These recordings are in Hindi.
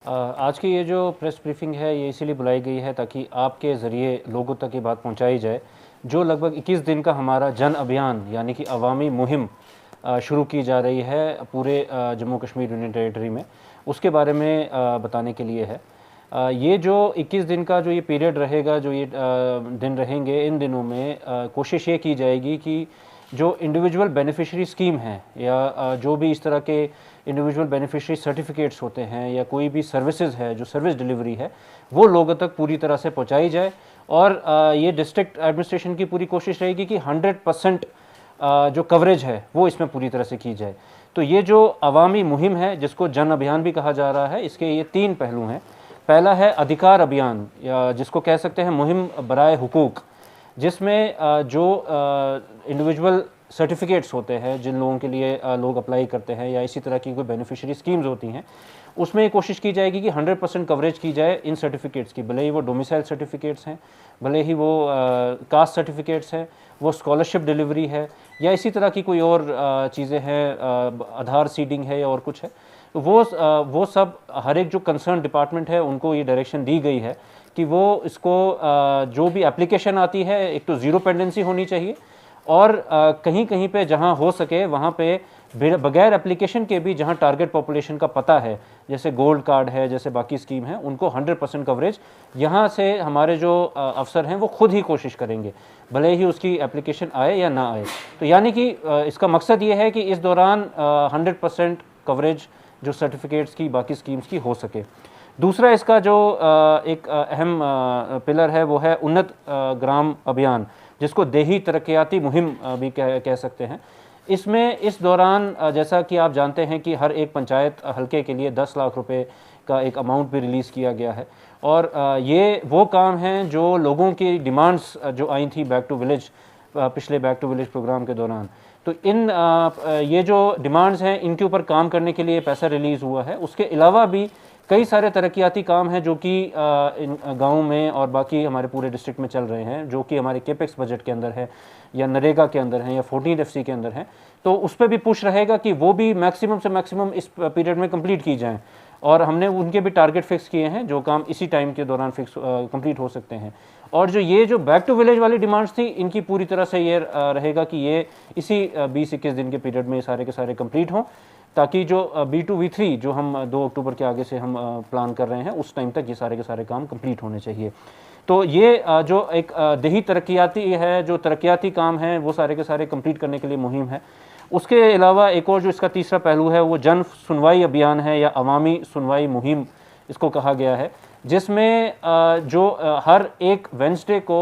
आज की ये जो प्रेस ब्रीफिंग है ये इसीलिए बुलाई गई है ताकि आपके ज़रिए लोगों तक ये बात पहुंचाई जाए। जो लगभग 21 दिन का हमारा जन अभियान यानी कि अवामी मुहिम शुरू की जा रही है पूरे जम्मू कश्मीर यूनियन टेरिटरी में, उसके बारे में बताने के लिए है। ये जो 21 दिन का जो ये पीरियड रहेगा, जो ये दिन रहेंगे, इन दिनों में कोशिश ये की जाएगी कि जो इंडिविजुअल बेनिफिशरी स्कीम है या जो भी इस तरह के इंडिविजुअल बेनिफिशरी सर्टिफिकेट्स होते हैं या कोई भी सर्विसेज है, जो सर्विस डिलीवरी है, वो लोगों तक पूरी तरह से पहुंचाई जाए। और ये डिस्ट्रिक्ट एडमिनिस्ट्रेशन की पूरी कोशिश रहेगी कि 100% जो कवरेज है वो इसमें पूरी तरह से की जाए। तो ये जो अवामी मुहिम है, जिसको जन अभियान भी कहा जा रहा है, इसके ये 3 पहलू हैं। पहला है अधिकार अभियान, या जिसको कह सकते हैं मुहिम बराए हुकूक, जिसमें जो इंडिविजुअल सर्टिफिकेट्स होते हैं, जिन लोगों के लिए लोग अप्लाई करते हैं या इसी तरह की कोई बेनिफिशियरी स्कीम्स होती हैं, उसमें कोशिश की जाएगी कि 100% कवरेज की जाए इन सर्टिफिकेट्स की, भले ही वो डोमिसाइल सर्टिफिकेट्स हैं, भले ही वो कास्ट सर्टिफिकेट्स हैं, वो स्कॉलरशिप डिलीवरी है या इसी तरह की कोई और चीज़ें हैं, आधार सीडिंग है या और कुछ है। तो वो सब हर एक जो कंसर्न डिपार्टमेंट है उनको ये डायरेक्शन दी गई है कि वो इसको जो भी एप्लीकेशन आती है, एक तो ज़ीरो पेंडेंसी होनी चाहिए और कहीं कहीं पे जहां हो सके वहां पे बगैर एप्लीकेशन के भी जहां टारगेट पॉपुलेशन का पता है, जैसे गोल्ड कार्ड है, जैसे बाकी स्कीम है, उनको 100% कवरेज यहां से हमारे जो अफसर हैं वो खुद ही कोशिश करेंगे, भले ही उसकी एप्लीकेशन आए या ना आए। तो यानी कि इसका मकसद ये है कि इस दौरान 100% कवरेज जो सर्टिफिकेट्स की, बाकी स्कीम्स की हो सके। दूसरा इसका जो एक अहम पिलर है वो है उन्नत ग्राम अभियान, जिसको देही तरक्याती मुहिम भी कह सकते हैं। इसमें इस दौरान जैसा कि आप जानते हैं कि हर एक पंचायत हलके के लिए 10 लाख रुपए का एक अमाउंट भी रिलीज़ किया गया है। और ये वो काम हैं जो लोगों की डिमांड्स जो आई थी बैक टू विलेज, पिछले बैक टू विलेज प्रोग्राम के दौरान। तो इन ये जो डिमांड्स हैं इनके ऊपर काम करने के लिए पैसा रिलीज़ हुआ है। उसके अलावा भी कई सारे तरक्याती काम हैं जो कि इन गाँव में और बाकी हमारे पूरे डिस्ट्रिक्ट में चल रहे हैं, जो कि हमारे केपेक्स बजट के अंदर है या नरेगा के अंदर है या 14 FC के अंदर है। तो उस पर भी पुश रहेगा कि वो भी मैक्सिमम से मैक्सिमम इस पीरियड में कंप्लीट की जाएँ। और हमने उनके भी टारगेट फिक्स किए हैं, जो काम इसी टाइम के दौरान कंप्लीट हो सकते हैं। और जो ये जो बैक टू विलेज वाली डिमांड्स थी, इनकी पूरी तरह से ये रहेगा कि ये इसी 20-21 दिन के पीरियड में सारे के सारे कंप्लीट हों, ताकि जो B2B3 जो हम 2 अक्टूबर के आगे से हम प्लान कर रहे हैं, उस टाइम तक ये सारे के सारे काम कंप्लीट होने चाहिए। तो ये जो एक देही तरक्याती है, जो तरक्याती काम है, वो सारे के सारे कंप्लीट करने के लिए मुहिम है। उसके अलावा एक और जो इसका तीसरा पहलू है वो जन सुनवाई अभियान है या अवामी सुनवाई मुहिम इसको कहा गया है, जिसमें जो हर एक वेंसडे को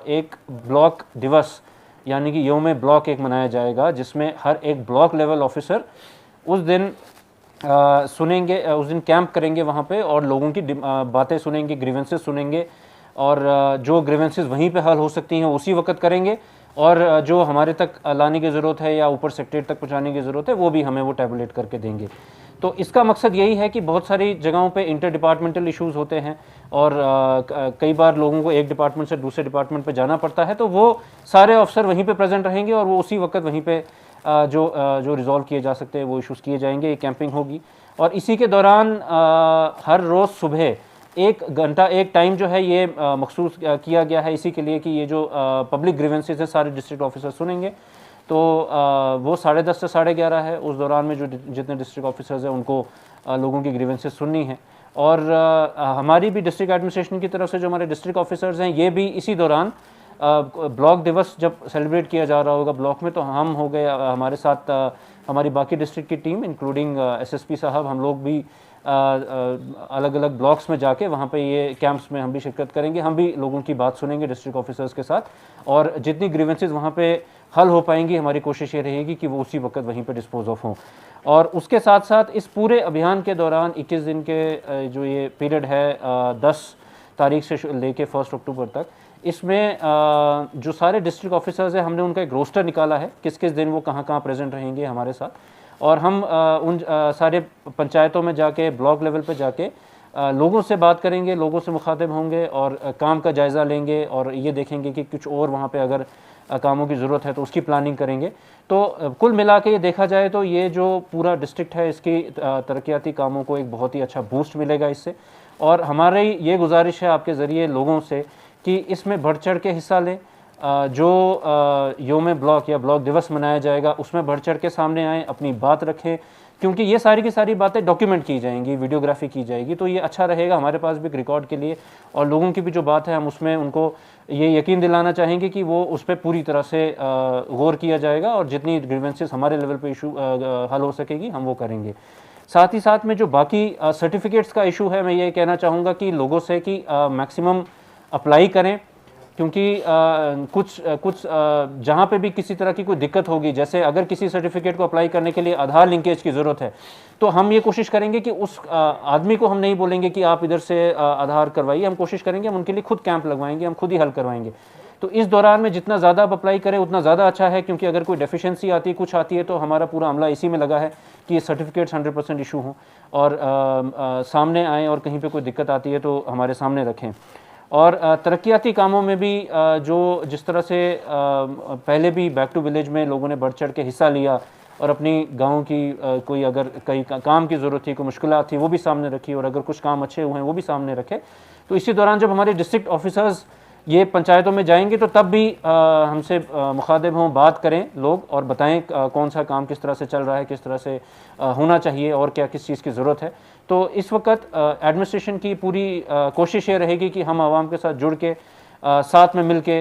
एक ब्लॉक दिवस यानी कि यौम ब्लॉक एक मनाया जाएगा, जिसमें हर एक ब्लॉक लेवल ऑफिसर उस दिन सुनेंगे, उस दिन कैंप करेंगे वहाँ पे और लोगों की बातें सुनेंगे, ग्रीवेंसेस सुनेंगे और जो ग्रीवेंसेस वहीं पे हल हो सकती हैं उसी वक्त करेंगे, और जो हमारे तक लाने की ज़रूरत है या ऊपर सेक्रेटरी तक पहुँचाने की ज़रूरत है वो भी हमें वो टैबुलेट करके देंगे। तो इसका मकसद यही है कि बहुत सारी जगहों पे इंटर डिपार्टमेंटल इश्यूज़ होते हैं और कई बार लोगों को एक डिपार्टमेंट से दूसरे डिपार्टमेंट पे जाना पड़ता है, तो वो सारे अफसर वहीं पे प्रेजेंट रहेंगे और वो उसी वक्त वहीं पे जो रिजॉल्व किए जा सकते हैं वो इश्यूज़ किए जाएंगे। ये कैंपिंग होगी और इसी के दौरान हर रोज़ सुबह 1 घंटा एक टाइम जो है ये मखसूस किया गया है इसी के लिए कि ये जो पब्लिक ग्रीवेंसेस है सारे डिस्ट्रिक्ट ऑफिसर सुनेंगे। तो वो 10:30 से 11:30 है। उस दौरान में जो जितने डिस्ट्रिक्ट ऑफिसर्स हैं उनको लोगों की ग्रीवेंसेस सुननी है। और हमारी भी डिस्ट्रिक्ट एडमिनिस्ट्रेशन की तरफ से जो हमारे डिस्ट्रिक्ट ऑफिसर्स हैं ये भी इसी दौरान ब्लॉक दिवस जब सेलिब्रेट किया जा रहा होगा ब्लॉक में, तो हम हो गए, हमारे साथ हमारी बाकी डिस्ट्रिक्ट की टीम इंक्लूडिंग SSP साहब, हम लोग भी अलग अलग ब्लॉक्स में जाके वहाँ पे ये कैंप्स में हम भी शिरकत करेंगे। हम भी लोगों की बात सुनेंगे डिस्ट्रिक्ट ऑफिसर्स के साथ, और जितनी ग्रीवेंसेस वहाँ पे हल हो पाएंगी हमारी कोशिश ये रहेगी कि वो उसी वक्त वहीं पे डिस्पोज ऑफ हों। और उसके साथ साथ इस पूरे अभियान के दौरान 21 दिन के जो ये पीरियड है 10 तारीख से लेके 1 अक्टूबर तक, इसमें जो सारे डिस्ट्रिक्ट ऑफिसर्स हैं हमने उनका एक रोस्टर निकाला है, किस किस दिन वो कहाँ कहाँ प्रेजेंट रहेंगे हमारे साथ। और हम उन सारे पंचायतों में जाके, ब्लॉक लेवल पे जाके लोगों से बात करेंगे, लोगों से मुखातिब होंगे और काम का जायज़ा लेंगे और ये देखेंगे कि कुछ और वहाँ पे अगर कामों की ज़रूरत है तो उसकी प्लानिंग करेंगे। तो कुल मिला के ये देखा जाए तो ये जो पूरा डिस्ट्रिक्ट है इसकी तरक्याती कामों को एक बहुत ही अच्छा बूस्ट मिलेगा इससे। और हमारी ये गुजारिश है आपके ज़रिए लोगों से कि इसमें बढ़ चढ़ के हिस्सा लें। जो योम ब्लॉक या ब्लॉक दिवस मनाया जाएगा उसमें बढ़ चढ़ के सामने आएँ, अपनी बात रखें, क्योंकि ये सारी की सारी बातें डॉक्यूमेंट की जाएंगी, वीडियोग्राफी की जाएगी, तो ये अच्छा रहेगा हमारे पास भी एक रिकॉर्ड के लिए। और लोगों की भी जो बात है हम उसमें उनको ये यकीन दिलाना चाहेंगे कि वो उस पर पूरी तरह से गौर किया जाएगा और जितनी ग्रीवेंसेस हमारे लेवल पे इशू हल हो सकेगी हम वो करेंगे। साथ ही साथ में जो बाकी सर्टिफिकेट्स का इशू है, मैं ये कहना चाहूँगा कि लोगों से कि मैक्सिमम अप्लाई करें, क्योंकि कुछ जहाँ पे भी किसी तरह की कोई दिक्कत होगी, जैसे अगर किसी सर्टिफिकेट को अप्लाई करने के लिए आधार लिंकेज की ज़रूरत है तो हम ये कोशिश करेंगे कि उस आदमी को हम नहीं बोलेंगे कि आप इधर से आधार करवाइए, हम कोशिश करेंगे हम उनके लिए खुद कैंप लगवाएंगे, हम खुद ही हल करवाएंगे। तो इस दौरान में जितना ज़्यादा आप अप्लाई करें उतना ज़्यादा अच्छा है, क्योंकि अगर कोई डेफिशिएंसी आती है, कुछ आती है, तो हमारा पूरा अमला इसी में लगा है कि ये सर्टिफिकेट्स 100% इशू हों और सामने आएँ, और कहीं पर कोई दिक्कत आती है तो हमारे सामने रखें। और तरक्याती कामों में भी जो जिस तरह से पहले भी बैक टू विलेज में लोगों ने बढ़ चढ़ के हिस्सा लिया और अपनी गांव की कोई अगर कई काम की ज़रूरत थी, कोई मुश्किलात थी, वो भी सामने रखी, और अगर कुछ काम अच्छे हुए हैं वो भी सामने रखे। तो इसी दौरान जब हमारे डिस्ट्रिक्ट ऑफिसर्स ये पंचायतों में जाएंगे तो तब भी हमसे मुखातिब हों, बात करें लोग और बताएं कौन सा काम किस तरह से चल रहा है, किस तरह से होना चाहिए और क्या किस चीज़ की ज़रूरत है। तो इस वक्त एडमिनिस्ट्रेशन की पूरी कोशिश ये रहेगी कि हम आवाम के साथ जुड़ के साथ में मिल के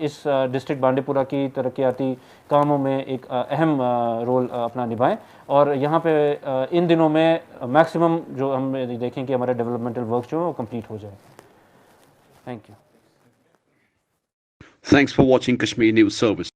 इस डिस्ट्रिक्ट बांडीपुरा की तरक्याती कामों में एक अहम रोल अपना निभाएं। और यहाँ पे इन दिनों में मैक्सिमम जो हम देखें कि हमारे डेवलपमेंटल वर्क जो है वो कंप्लीट हो जाए। Thank you. Thanks for watching Kashmir News Service.